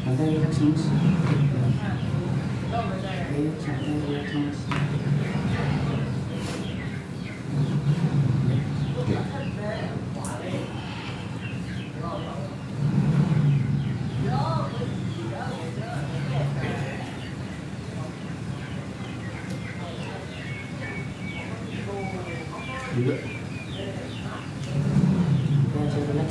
Santai relax mas. Oke, santai relax mas. Juga. Oke, relax.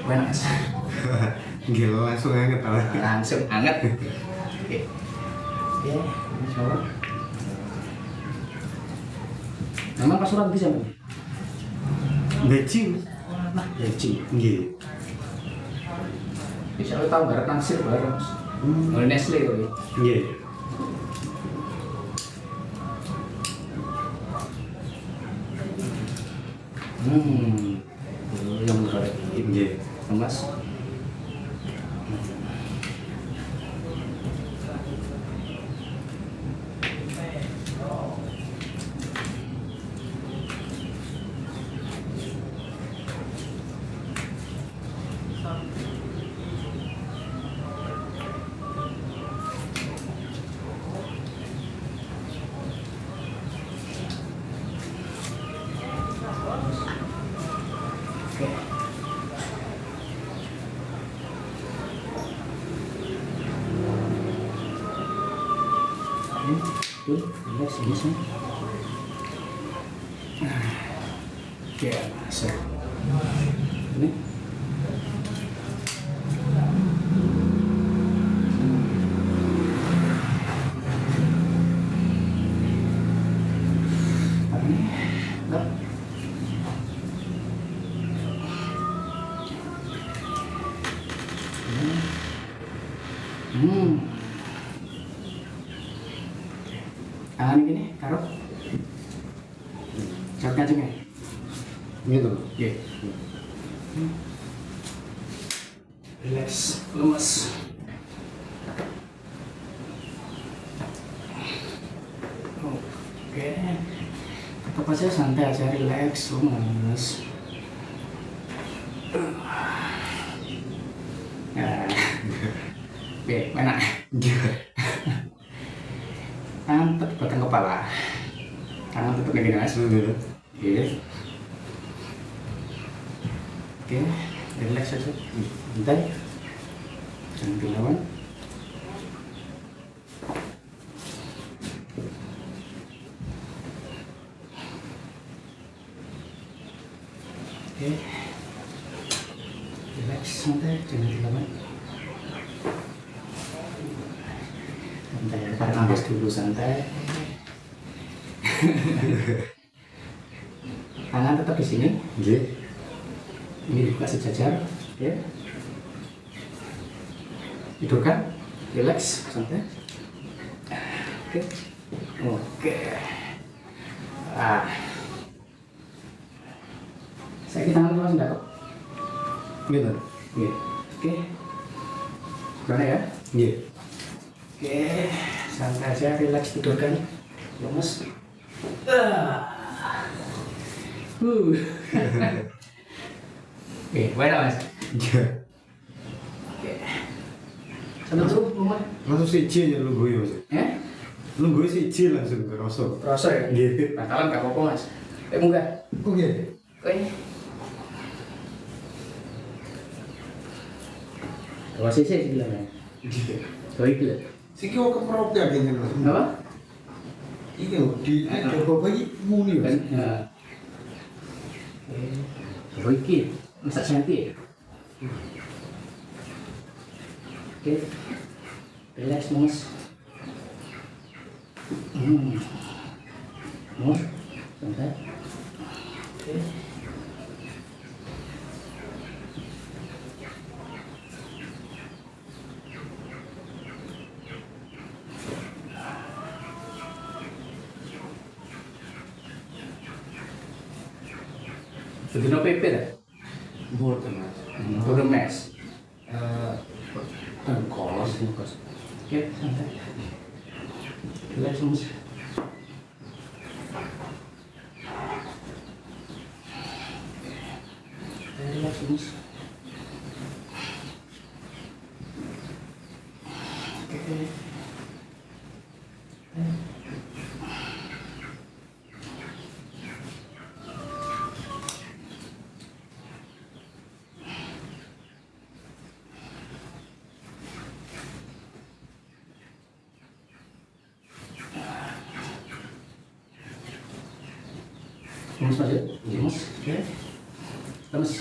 Benar mas. Gila langsung hangat lah. Langsung hangat. Oke, ini coba. Memang pasuran bisa bu? Becing. Nah, becing. Nggih. Bisa lo tahu barat naksir bareng mas. Oleh Nestle kok ya. Nggih. Yang berarti Nggih. mas. Oke. Tuh, relax bisa. Oke, masuk. Ini. Ini. Enggak. Tangan gini, taruh. Cat kacangnya. Gitu. Oke. Relax, lemas. Oke. Tetap aja santai aja, relax, lemas. Nah. Oke, mana? Tangan tetap belakang kepala. Tangan tetap begini mas. Oke. Oke, relax aja. Bentar. Jangan dilawan. Oke. Relax, santai, jangan dilawan. Santai, tarik nafas dulu, santai. Tangan tetap di sini. Nggih. Ini dibuka sejajar, ya. Tidurkan, relax, santai. Oke, oke. Saya tangan langsung dapat. Gitu. Oke, oke. Gimana ya? Nggih. Oke, santai aja, relax, tidurkan. Lemes. Oke, mana mas? Iya. Oke. Sambil dulu, rumah. Langsung siji ya lu gue Mas. Ya? Lu gue siji langsung kerasa. Terasa ya? Nggih. Batalan gak apa-apa mas. Munggah. Oke. Oke. Dua cc sih bilangnya. Nggih. Dua itu ya? Siki kok keprop ya kene Mas. Apa? Iki lho di coba iki muni Mas. Ya. Dua iki. Masak senti ya? Oke. Relax mas. Mas. Santai. Oke. Sudah PP dah? Mboten Mas. Turun mes. Kolos. Oke, santai. Relax mas. relax mas. Oke. Lemes mas ya? Lemes, oke. Lemes.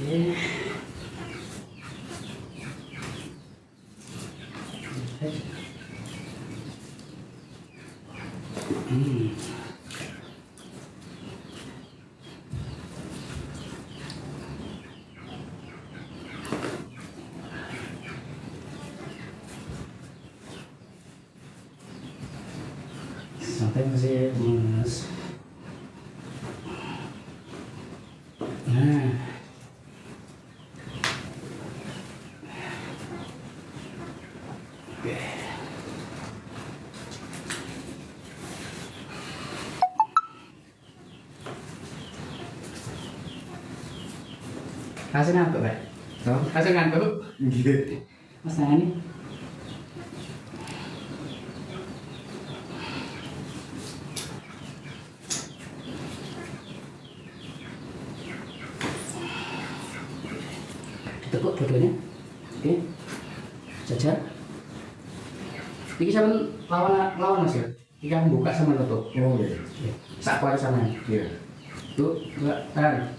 Oke. Oke. Santai mas ya, mas. Nah. Oke. Kasih ngantuk, Pak. Kasih ngantuk. Iya. Mas tangan nih. Ditekuk dua-duanya. Oke. Jajar. Iki sampean lawan Mas ya. Iki kan buka sama tutup. Oh iya. Sak kuat sama. Iya. Tuh, enggak tahan.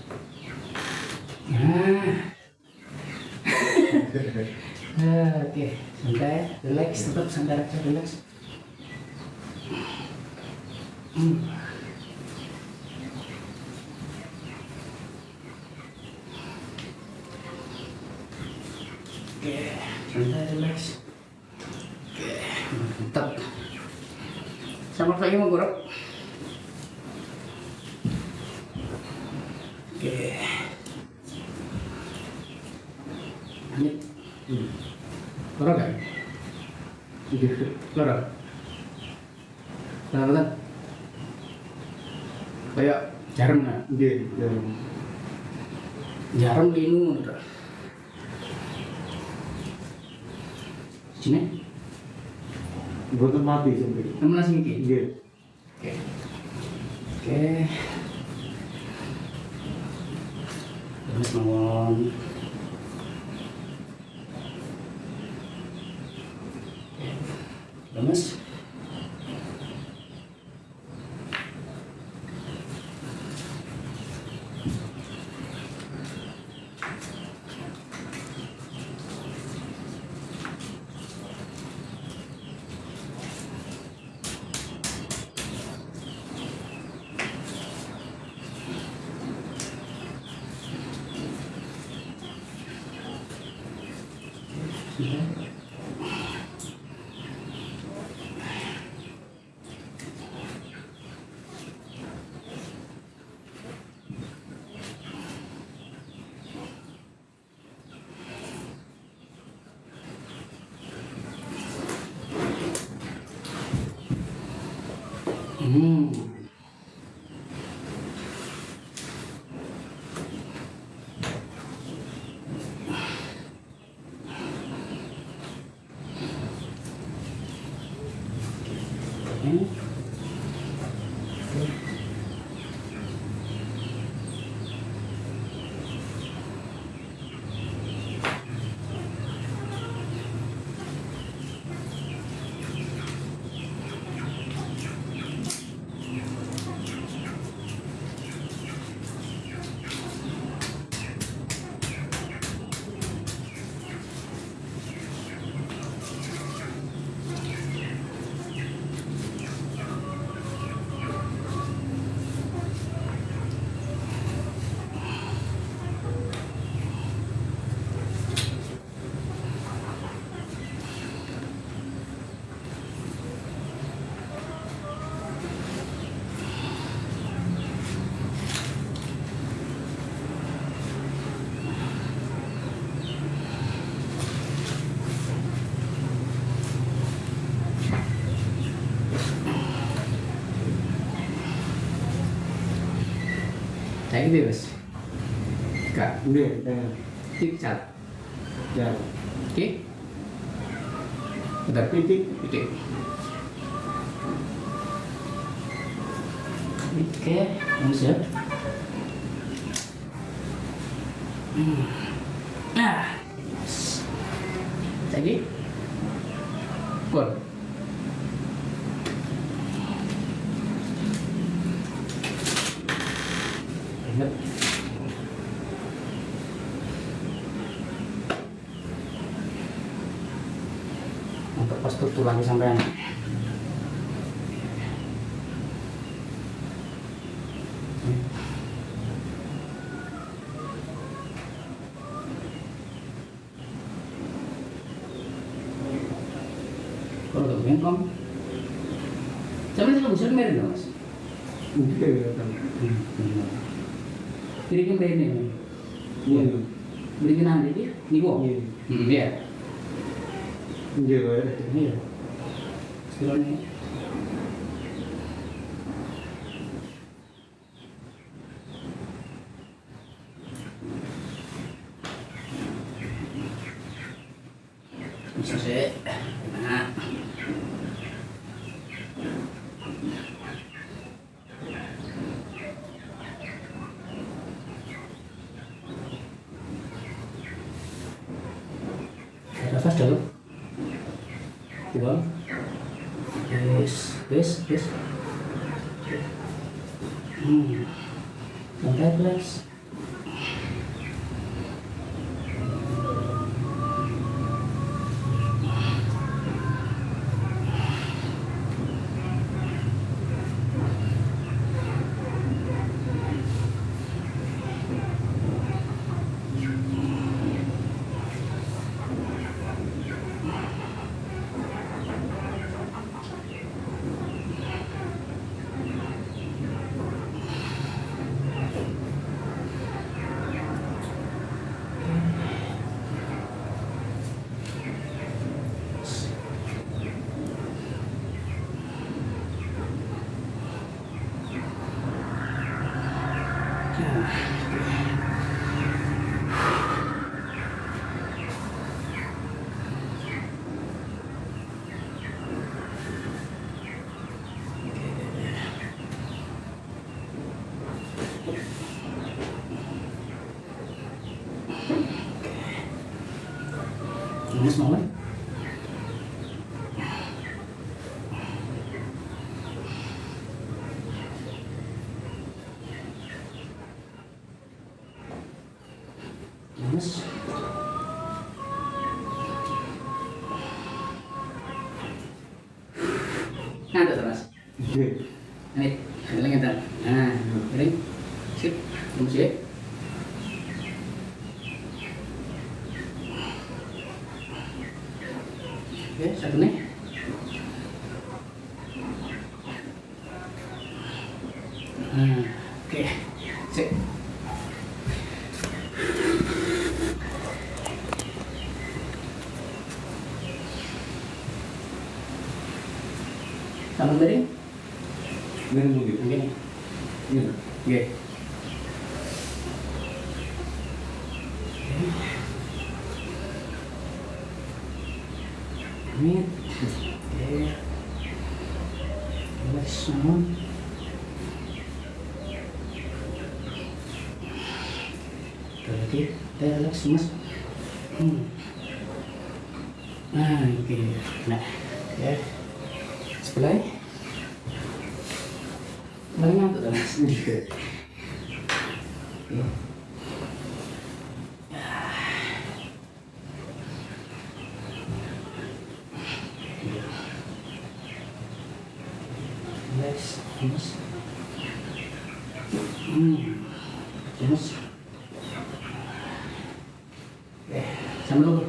Oke, santai, relax, tetap santai aja, relax. Oke, santai, relax. Oke, mantap. Sama lagi mau gorok. Oke. Lanjut. Loro gak? Iya. Loro. Loro. Kayak jarum nggak? Iya. Iya. Jarum linu udah. Sini. Bukan mati sampai. Temen nasi iki. Iya. Oke. Oke. Terus mawon. Lemes. Kayak gitu ya mas. Kak, Nggih, eh, tik-cat. ya. Oke. Bentar, Titik. titik. Oke, mas ya. Nah, lagi. Pun. Ingat. Untuk postur tulang sampean. Kalau untuk bengkong, sampai itu busur merin dong mas. Nggih, ya. Jadi kan ini, Iya. beli nanti dia, nih gua. Iya. Iya. Nggih, ya. Iya. Sekarang ini. Bisa sih. Nah. Nafas dalam. Buang. Yes. Santai relax. Mas mau kan? Mas. Ngantuk tuh mas. Nggih. Ini, ini ngantuk. Nah, ini, sip, tunggu sih. Oke, satu nih. Oke, sip. Sambung tadi? Nggih, nggih. Oke. Iya. Oke. Amit. Oke. Relax semua. Oke, relax mas. Nah, oke. Nah, ya. Sebelah. Paling ngantuk tuh mas. Nggih. Oke. Relax, mas. Mas. Oke, sambil dulu.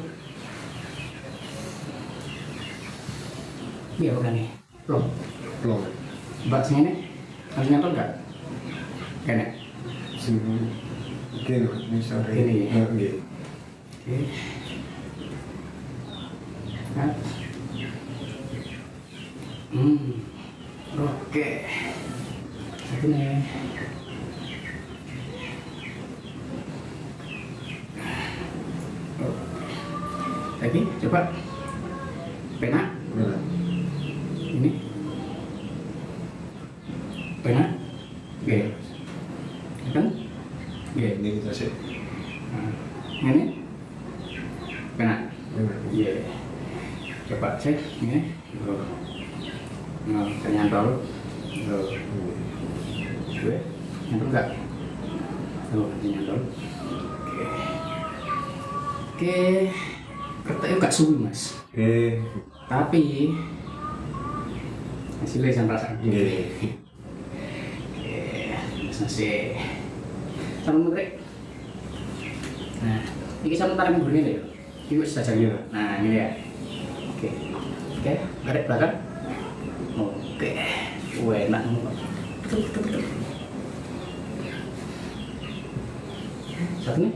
Iya bukan nih. Belum. Belum. Mbak sini harus nyantol nggak? Kayaknya. Sini. Gini, ini sore. Gini. Nggih. Oke. Nah. Oke. Satu nih. Lagi, coba. Penak. Benar. Ini. Penak. Oke. Kan? Oke. Ini kita sih. Nah, ini. Penak. Benar. Iya. Coba cek ini. Nah, ternyantol. Gue, nyantol nggak? Oh, nyantol. Oke. Oke. Kertasnya nggak suwi mas. Tapi hasilnya saya rasa. Iya. Mas nasi. Sama menteri. Nah, ini sama tarik mundur ini ya. Ini bisa saja. Nah, ini ya. Oke. Oke, tarik belakang. Oke. Enak. Betul. Satunya.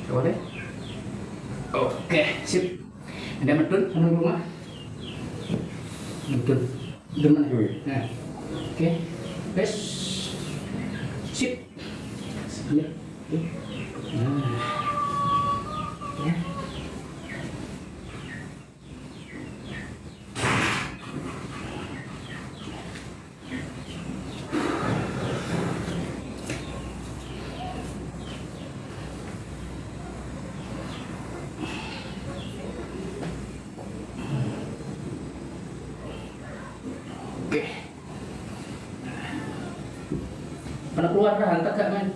Coba deh. Oke, sip. Ada medun sama rumah. Medun mana? Nah, oke. Bes. Sip. Ya. Oke. Nah. Ya. Oke. Mana keluar rahan tegak men?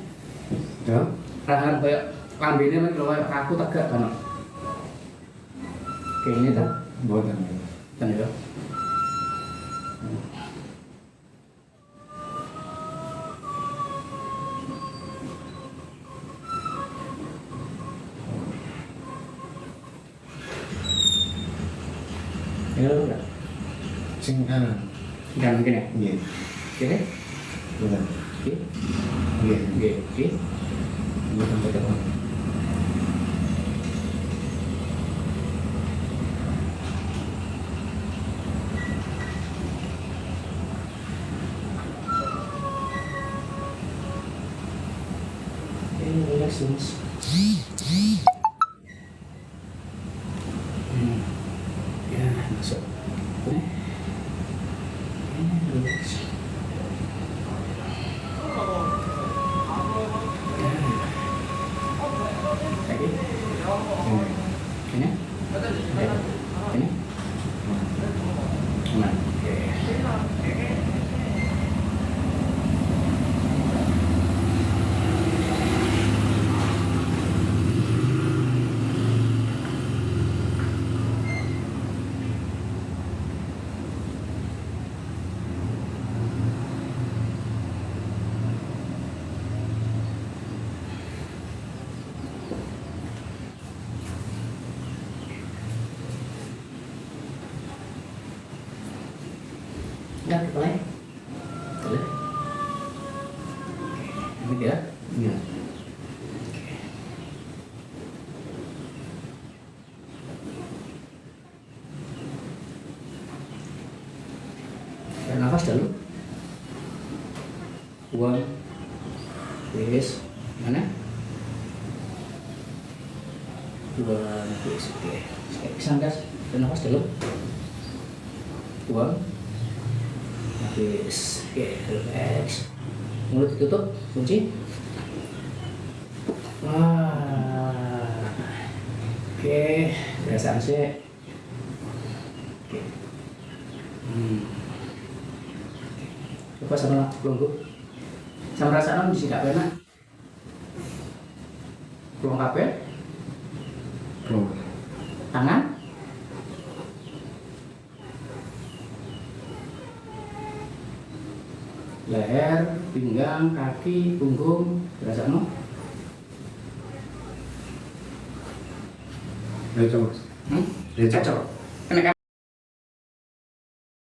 Ya. Rahan kayak lambene men keluar kaku tegak kan. Oke ini dah. Buatan. Kan ya. Ya udah. Sing Jangan mungkin ya. Iya. Oke deh. Benar. Oke. Iya. Oke. Ini sampai depan. Relax mas. Ya masuk. Relax. Lagi. Ini. Ini. Nah. Dah, boleh. Boleh. Ini dia. Iya. Tarik nafas dulu. Buang. Yes. Mana? Buang. Yes. Oke. Bisa gas. Tarik nafas dulu. Buang. Habis. Oke, relax. Mulut ditutup, kunci. Wah. Oke, perasaan sih. Oke. Coba sama pelunggu. Sama rasanya bisa gak enak. Pelung kabel, Belum. tangan. Leher, pinggang, kaki, punggung, berasa no? Ya coba. Kacau. Kena